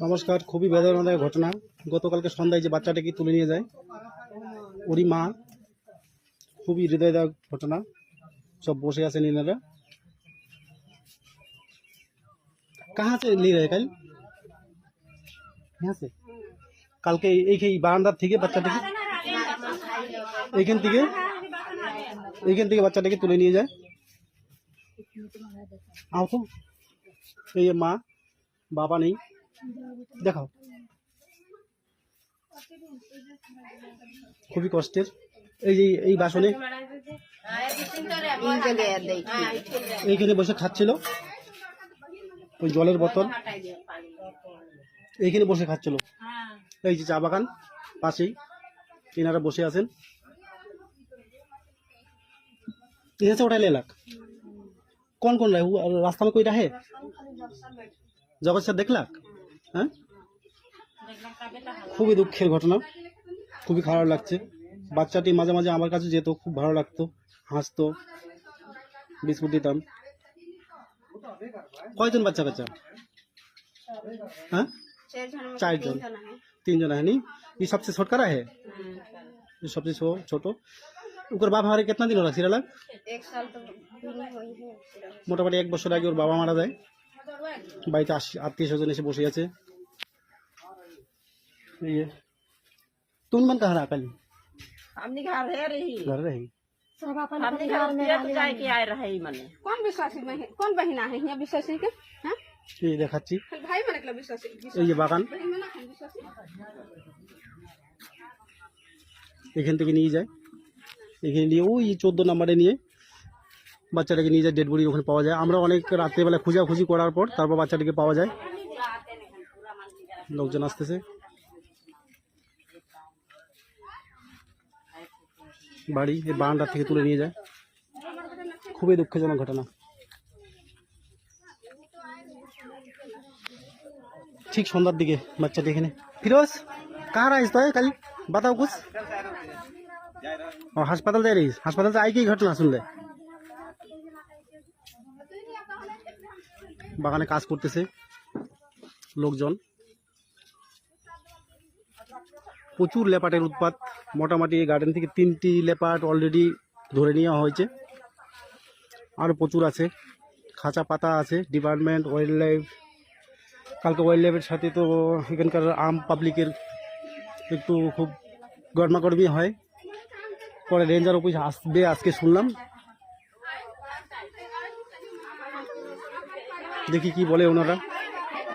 নমস্কার। খুবই বেদনাদায়ক ঘটনা। গতকালকে সন্ধ্যায় যে বাচ্চাটাকে তুলে নিয়ে যায় ওরই মা, খুবই হৃদয়দায়ক ঘটনা। সব বসে আছেন এনারা। কাহা से ले रहे कल? यहाँ से কালকে এই বারান্দার থেকে বাচ্চাটাকে এইখান থেকে বাচ্চাটাকে তুলে নিয়ে যায়। आओ तो এই মা, বাবা নেই, দেখাও। খুবই কষ্টের। এই বাসনে এইখানে বসে খাচ্ছিল, ওই জলের বোতল এইখানে বসে খাচ্ছিল। এই যে চা বাগান পাশেই এনারা বসে আছেন। यहाँ से उठा ले लक कौन कौन रहे? रास्ता में कोई रहे? जगत से देखलक? হ্যাঁ, খুবই দুঃখের ঘটনা, খুবই খারাপ লাগছে। বাচ্চাটি মাঝে মাঝে আমার কাছে যেত, খুব ভালো লাগতো, হাসতো, বিস্কুট দিতাম। কয়জন বাচ্চা কাচ্চা? हाँ 4 जन, 3 जन है नहीं। ये सबसे छोटका है, ये सबसे छोटो। ওর বাবা মারা कितना दिन हो रहा सिराला? 1 साल तो हुई है। মোটামুটি 1 বছর আগে ওর বাবা মারা যায়। বাড়িতে আত্মীয় স্বজন এসে বসে আছে। तुम मन कहाँ रहा कल? हमने घर है रही, घर रही सब अपन हमने घर में तो जाए के आए रहे मने। कौन विश्वासी में है? कौन बहिना है यहाँ विश्वासी के? हैं? এই দেখাচ্ছি, भाई माने के विश्वासी। এই যে বাগান, बहन में ना है विश्वासी। এখান থেকে নিয়ে যায়। এখানে নিয়ে ওই 14 নম্বরে নিয়ে বাচ্চাটাকে নিয়ে যায়। ডেড বডি ওখানে পাওয়া যায়। আমরা অনেক রাত্রেবেলা খোঁজাখুঁজি করার পর তারপর বাচ্চাটাকে পাওয়া যায়। লোকজন আসতেছে। বাড়ি এই বারান্দার থেকে তুলে নিয়ে যায়। খুবই দুঃখজনক ঘটনা। ঠিক সন্ধ্যার দিকে বাচ্চাটি এখানে। ফিরোজ कहाँ रहा है कल? बताओ कुछ। और अस्पताल जा रही? अस्पताल से आई की घटना सुन ले। বাগানে কাজ করতেছে লোকজন। প্রচুর লেপাটের উৎপাত। মোটামুটি এই গার্ডেন থেকে 3টি লেপাট অলরেডি ধরে নেওয়া হয়েছে, আরও প্রচুর আছে। খাঁচা পাতা আছে। ডিপার্টমেন্ট ওয়াইল্ড লাইফ, কালকে ওয়াইল্ড লাইফের সাথে তো এখানকার আম পাবলিকের একটু খুব গরমাগরমি হয়। পরে রেঞ্জার অফিস আসবে আজকে শুনলাম, দেখি কি বলে ওনারা।